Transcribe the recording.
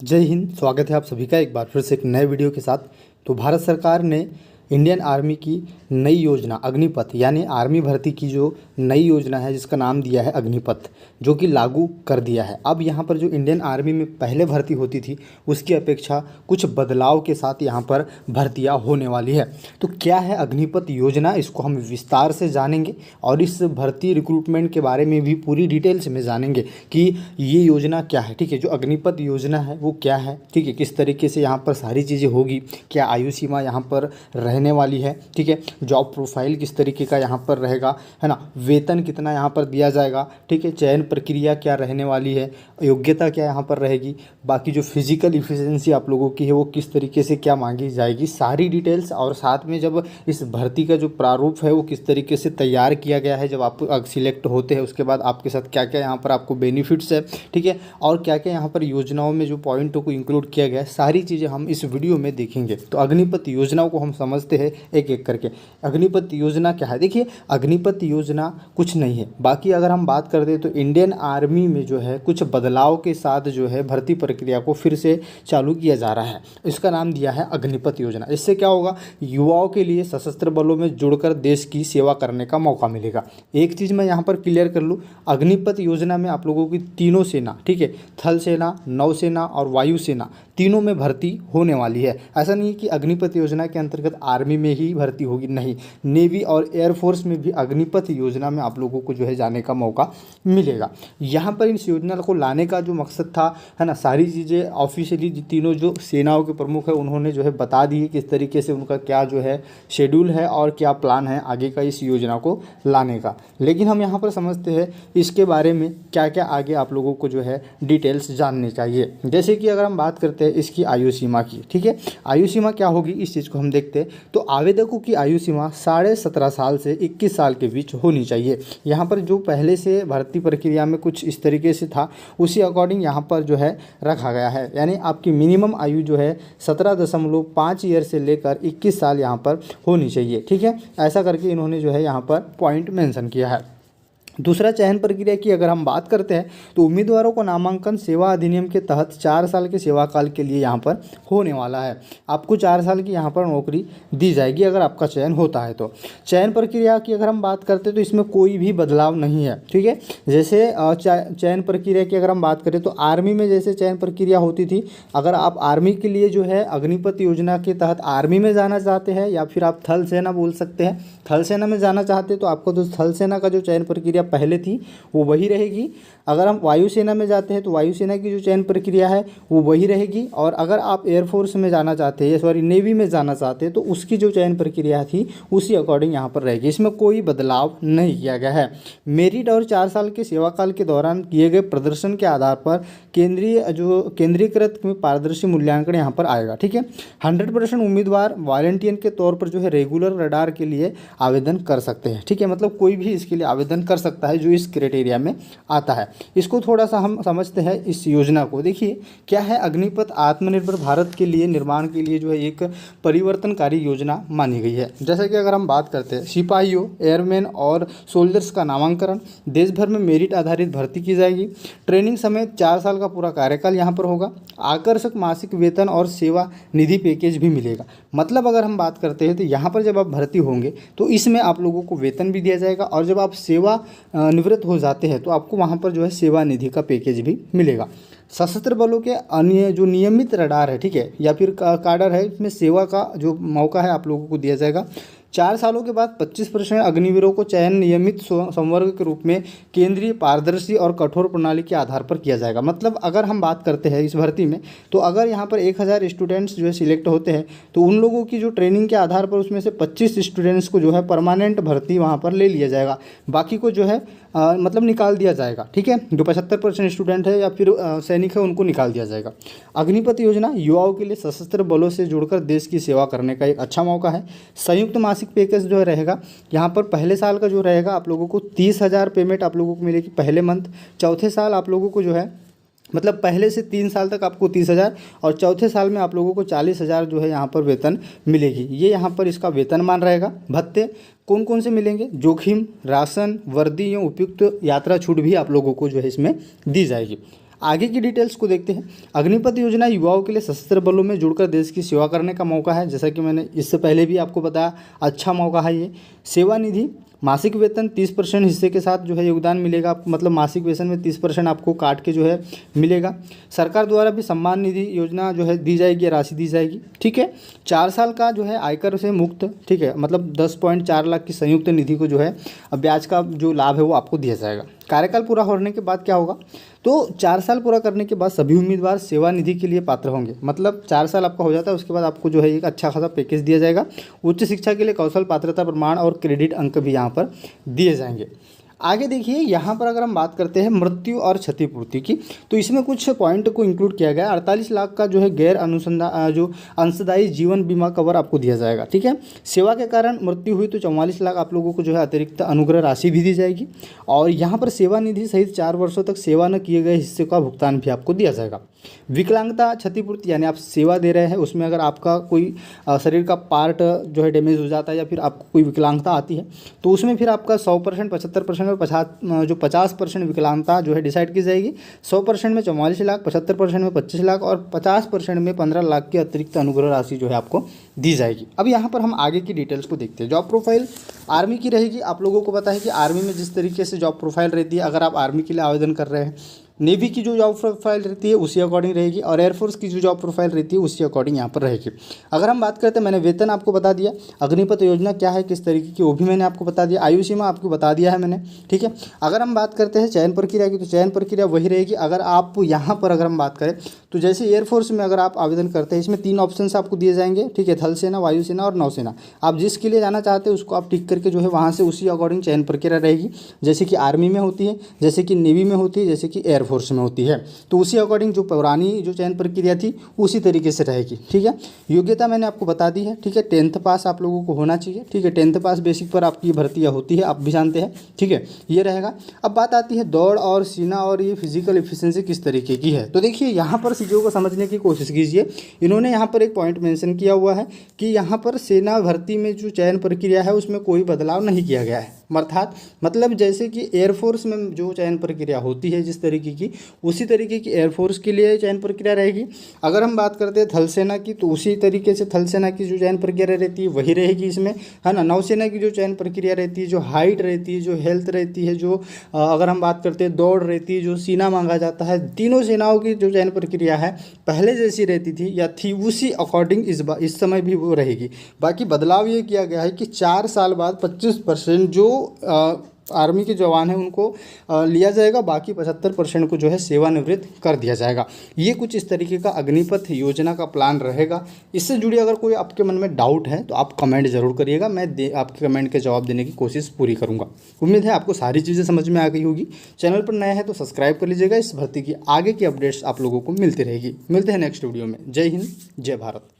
जय हिंद। स्वागत है आप सभी का एक बार फिर से एक नए वीडियो के साथ। तो भारत सरकार ने इंडियन आर्मी की नई योजना अग्निपथ यानी आर्मी भर्ती की जो नई योजना है जिसका नाम दिया है अग्निपथ, जो कि लागू कर दिया है। अब यहाँ पर जो इंडियन आर्मी में पहले भर्ती होती थी उसकी अपेक्षा कुछ बदलाव के साथ यहाँ पर भर्तियाँ होने वाली है। तो क्या है अग्निपथ योजना, इसको हम विस्तार से जानेंगे और इस भर्ती रिक्रूटमेंट के बारे में भी पूरी डिटेल्स में जानेंगे कि ये योजना क्या है। ठीक है, जो अग्निपथ योजना है वो क्या है, ठीक है, किस तरीके से यहाँ पर सारी चीज़ें होगी, क्या आयु सीमा यहाँ पर रहने वाली है, ठीक है, जॉब प्रोफाइल किस तरीके का यहाँ पर रहेगा, है ना, वेतन कितना यहाँ पर दिया जाएगा, ठीक है, चयन प्रक्रिया क्या रहने वाली है, योग्यता क्या यहाँ पर रहेगी, बाकी जो फिजिकल इफिशिएंसी आप लोगों की है वो किस तरीके से क्या मांगी जाएगी, सारी डिटेल्स। और साथ में जब इस भर्ती का जो प्रारूप है वो किस तरीके से तैयार किया गया है, जब आप सिलेक्ट होते हैं उसके बाद आपके साथ क्या क्या यहाँ पर आपको बेनिफिट्स है, ठीक है, और क्या क्या यहाँ पर योजनाओं में जो पॉइंटों को इंक्लूड किया गया है, सारी चीज़ें हम इस वीडियो में देखेंगे। तो अग्निपथ योजना को हम समझते हैं एक एक करके। अग्निपथ योजना क्या है? देखिए, अग्निपथ योजना कुछ नहीं है। बाकी अगर हम बात कर दें तो इंडियन आर्मी में जो है कुछ बदलाव के साथ जो है भर्ती प्रक्रिया को फिर से चालू किया जा रहा है। इसका नाम दिया है अग्निपथ योजना। इससे क्या होगा, युवाओं के लिए सशस्त्र बलों में जुड़कर देश की सेवा करने का मौका मिलेगा। एक चीज़ मैं यहाँ पर क्लियर कर लूँ, अग्निपथ योजना में आप लोगों की तीनों सेना, ठीक है, थल सेना, नौसेना और वायुसेना, तीनों में भर्ती होने वाली है। ऐसा नहीं है कि अग्निपथ योजना के अंतर्गत आर्मी में ही भर्ती होगी, नहीं, नेवी और एयरफोर्स में भी अग्निपथ योजना में आप लोगों को जो है जाने का मौका मिलेगा। यहाँ पर इस योजना को लाने का जो मकसद था, है ना, सारी चीज़ें ऑफिशियली तीनों जो सेनाओं के प्रमुख है उन्होंने जो है बता दी है किस तरीके से उनका क्या जो है शेड्यूल है और क्या प्लान है आगे का इस योजना को लाने का। लेकिन हम यहाँ पर समझते हैं इसके बारे में क्या क्या आगे आप लोगों को जो है डिटेल्स जाननी चाहिए। जैसे कि अगर हम बात करते हैं इसकी आयु सीमा की, ठीक है, आयु सीमा क्या होगी इस चीज़ को हम देखते हैं। तो आवेदकों की आयु सीमा 17.5 साल से 21 साल के बीच होनी चाहिए। यहाँ पर जो पहले से भर्ती प्रक्रिया में कुछ इस तरीके से था उसी अकॉर्डिंग यहाँ पर जो है रखा गया है। यानी आपकी मिनिमम आयु जो है 17.5 ईयर से लेकर 21 साल यहाँ पर होनी चाहिए, ठीक है। ऐसा करके इन्होंने जो है यहाँ पर पॉइंट मेंशन किया है। दूसरा, चयन प्रक्रिया की अगर हम बात करते हैं तो उम्मीदवारों को नामांकन सेवा अधिनियम के तहत 4 साल के सेवा काल के लिए यहाँ पर होने वाला है। आपको 4 साल की यहाँ पर नौकरी दी जाएगी अगर आपका चयन होता है तो। चयन प्रक्रिया की अगर हम बात करते हैं तो इसमें कोई भी बदलाव नहीं है, ठीक है। जैसे चयन प्रक्रिया की अगर हम बात करें तो आर्मी में जैसे चयन प्रक्रिया होती थी, अगर आप आर्मी के लिए जो है अग्निपथ योजना के तहत आर्मी में जाना चाहते हैं या फिर आप थल सेना बोल सकते हैं, थल सेना में जाना चाहते हैं तो आपको तो थल सेना का जो चयन प्रक्रिया पहले थी वो वही रहेगी। अगर हम वायुसेना में जाते हैं तो वायुसेना की जो चयन प्रक्रिया है वो वही रहेगी। और अगर आप एयरफोर्स में जाना चाहते हैं, सॉरी नेवी में जाना चाहते हैं, तो उसकी जो चयन प्रक्रिया थी उसी अकॉर्डिंग यहाँ पर रहेगी। इसमें कोई बदलाव नहीं किया गया है। मेरिट और 4 साल के सेवाकाल के दौरान किए गए प्रदर्शन के आधार पर केंद्रीकृत में पारदर्शी मूल्यांकन यहाँ पर आएगा, ठीक है। 100% उम्मीदवार वॉलंटियर के तौर पर जो है रेगुलर रडार के लिए आवेदन कर सकते हैं, ठीक है। मतलब कोई भी इसके लिए आवेदन कर सकता है जो इस क्राइटेरिया में आता है। इसको थोड़ा सा हम समझते हैं इस योजना को। देखिए क्या है, अग्निपथ आत्मनिर्भर भारत के लिए निर्माण के लिए जो है एक परिवर्तनकारी योजना मानी गई है। जैसे कि अगर हम बात करते हैं सिपाहियों, एयरमैन और सोल्जर्स का नामांकन देश भर में मेरिट आधारित भर्ती की जाएगी। ट्रेनिंग समेत 4 साल का पूरा कार्यकाल यहाँ पर होगा। आकर्षक मासिक वेतन और सेवा निधि पैकेज भी मिलेगा। मतलब अगर हम बात करते हैं तो यहाँ पर जब आप भर्ती होंगे तो इसमें आप लोगों को वेतन भी दिया जाएगा और जब आप सेवा निवृत्त हो जाते हैं तो आपको वहाँ पर जो है सेवा निधि का पैकेज भी मिलेगा। सशस्त्र बलों के अन्य जो नियमित रडार है, ठीक है, या फिर काडर है, इसमें सेवा का जो मौका है आप लोगों को दिया जाएगा। 4 सालों के बाद 25% अग्निवीरों को चयन नियमित संवर्ग के रूप में केंद्रीय पारदर्शी और कठोर प्रणाली के आधार पर किया जाएगा। मतलब अगर हम बात करते हैं इस भर्ती में तो अगर यहाँ पर 1000 स्टूडेंट्स जो है सिलेक्ट होते हैं तो उन लोगों की जो ट्रेनिंग के आधार पर उसमें से 25 स्टूडेंट्स को जो है परमानेंट भर्ती वहाँ पर ले लिया जाएगा, बाकी को जो है मतलब निकाल दिया जाएगा, ठीक है। जो 75% स्टूडेंट है या फिर सैनिक है उनको निकाल दिया जाएगा। अग्निपथ योजना युवाओं के लिए सशस्त्र बलों से जुड़कर देश की सेवा करने का एक अच्छा मौका है। संयुक्त मासिक पैकेज जो रहेगा यहाँ पर पहले साल का जो रहेगा आप लोगों को 30,000 पेमेंट आप लोगों को मिलेगी पहले मंथ। चौथे साल आप लोगों को जो है मतलब पहले से 3 साल तक आपको 30,000 और चौथे साल में आप लोगों को 40,000 जो है यहाँ पर वेतन मिलेगी। ये यहाँ पर इसका वेतनमान रहेगा। भत्ते कौन कौन से मिलेंगे, जोखिम, राशन, वर्दी एवं उपयुक्त यात्रा छूट भी आप लोगों को जो है इसमें दी जाएगी। आगे की डिटेल्स को देखते हैं। अग्निपथ योजना युवाओं के लिए सशस्त्र बलों में जुड़कर देश की सेवा करने का मौका है। जैसा कि मैंने इससे पहले भी आपको बताया, अच्छा मौका है ये। सेवा निधि, मासिक वेतन 30% हिस्से के साथ जो है योगदान मिलेगा आपको, मतलब मासिक वेतन में 30% आपको काट के जो है मिलेगा। सरकार द्वारा भी सम्मान निधि योजना जो है दी जाएगी, राशि दी जाएगी, ठीक है। 4 साल का जो है आयकर से मुक्त, ठीक है, मतलब 10.4 लाख की संयुक्त निधि को जो है ब्याज का जो लाभ है वो आपको दिया जाएगा। कार्यकाल पूरा होने के बाद क्या होगा, तो 4 साल पूरा करने के बाद सभी उम्मीदवार सेवा निधि के लिए पात्र होंगे। मतलब 4 साल आपका हो जाता है, उसके बाद आपको जो है एक अच्छा खासा पैकेज दिया जाएगा। उच्च शिक्षा के लिए कौशल पात्रता प्रमाण और क्रेडिट अंक भी यहाँ पर दिए जाएंगे। आगे देखिए, यहाँ पर अगर हम बात करते हैं मृत्यु और क्षतिपूर्ति की, तो इसमें कुछ पॉइंट को इंक्लूड किया गया है। 48 लाख का जो है गैर अनुसंधान जो अंशदायी जीवन बीमा कवर आपको दिया जाएगा, ठीक है। सेवा के कारण मृत्यु हुई तो 44 लाख आप लोगों को जो है अतिरिक्त अनुग्रह राशि भी दी जाएगी। और यहाँ पर सेवा निधि सहित 4 वर्षों तक सेवा न किए गए हिस्से का भुगतान भी आपको दिया जाएगा। विकलांगता क्षतिपूर्ति, यानी आप सेवा दे रहे हैं, उसमें अगर आपका कोई शरीर का पार्ट जो है डैमेज हो जाता है या फिर आपको कोई विकलांगता आती है, तो उसमें फिर आपका 100%, 75% और 50% विकलांगता जो है डिसाइड की जाएगी। 100% में 44 लाख, 75% में 25 लाख और 50% में 15 लाख की अतिरिक्त अनुग्रह राशि जो है आपको दी जाएगी। अब यहाँ पर हम आगे की डिटेल्स को देखते हैं। जॉब प्रोफाइल आर्मी की रहेगी। आप लोगों को पता है कि आर्मी में जिस तरीके से जॉब प्रोफाइल रहती है, अगर आप आर्मी के लिए आवेदन कर रहे हैं, नेवी की जो जॉब प्रोफाइल रहती है उसी अकॉर्डिंग रहेगी, और एयरफोर्स की जो जॉब प्रोफाइल रहती है उसी अकॉर्डिंग यहाँ पर रहेगी। अगर हम बात करते हैं, मैंने वेतन आपको बता दिया, अग्निपथ योजना क्या है, किस तरीके की, वो भी मैंने आपको बता दिया, आयु सीमा आपको बता दिया है मैंने, ठीक है। अगर हम बात करते हैं चयन प्रक्रिया की, तो चयन प्रक्रिया वही रहेगी। अगर आप यहाँ पर अगर हम बात करें, तो जैसे एयरफोर्स में अगर आप आवेदन करते हैं, इसमें 3 ऑप्शन आपको दिए जाएंगे, ठीक है, थल सेना, वायुसेना और नौसेना। आप जिसके लिए जाना चाहते हैं उसको आप टिक करके जो है वहाँ से उसी अकॉर्डिंग चयन प्रक्रिया रहेगी, जैसे कि आर्मी में होती है, जैसे कि नेवी में होती है, जैसे कि एयरफोर्स में होती है। तो उसी अकॉर्डिंग जो पुरानी जो चयन प्रक्रिया थी उसी तरीके से रहेगी, ठीक है। योग्यता मैंने आपको बता दी है, ठीक है। 10th पास आप लोगों को होना चाहिए, ठीक है। 10th पास बेसिक पर आपकी भर्तियाँ होती है, आप भी जानते हैं, ठीक है, ये रहेगा। अब बात आती है दौड़ और सीना और ये फिजिकल एफिशिएंसी किस तरीके की है। तो देखिए, यहाँ पर चीज़ों को समझने की कोशिश कीजिए। इन्होंने यहाँ पर एक पॉइंट मेंशन किया हुआ है कि यहाँ पर सेना भर्ती में जो चयन प्रक्रिया है उसमें कोई बदलाव नहीं किया गया है। अर्थात मतलब जैसे कि एयरफोर्स में जो चयन प्रक्रिया होती है जिस तरीके की, उसी तरीके की एयरफोर्स के लिए चयन प्रक्रिया रहेगी। अगर हम बात करते हैं थल सेना की, तो उसी तरीके से थल सेना की जो चयन प्रक्रिया रहती है वही रहेगी इसमें, है ना। नौसेना की जो चयन प्रक्रिया रहती है, जो हाइट रहती है, जो हेल्थ रहती है, जो अगर हम बात करते हैं दौड़ रहती है, जो सीना मांगा जाता है, तीनों सेनाओं की जो चयन प्रक्रिया है पहले जैसी रहती थी या थी उसी अकॉर्डिंग इस समय भी वो रहेगी। बाकी बदलाव ये किया गया है कि 4 साल बाद 25% जो आर्मी के जवान हैं उनको लिया जाएगा, बाकी 75% को जो है सेवानिवृत्त कर दिया जाएगा। ये कुछ इस तरीके का अग्निपथ योजना का प्लान रहेगा। इससे जुड़ी अगर कोई आपके मन में डाउट है तो आप कमेंट जरूर करिएगा, मैं आपके कमेंट के जवाब देने की कोशिश पूरी करूँगा। उम्मीद है आपको सारी चीज़ें समझ में आ गई होगी। चैनल पर नया है तो सब्सक्राइब कर लीजिएगा। इस भर्ती की आगे की अपडेट्स आप लोगों को मिलती रहेगी। मिलते हैं नेक्स्ट वीडियो में। जय हिंद, जय भारत।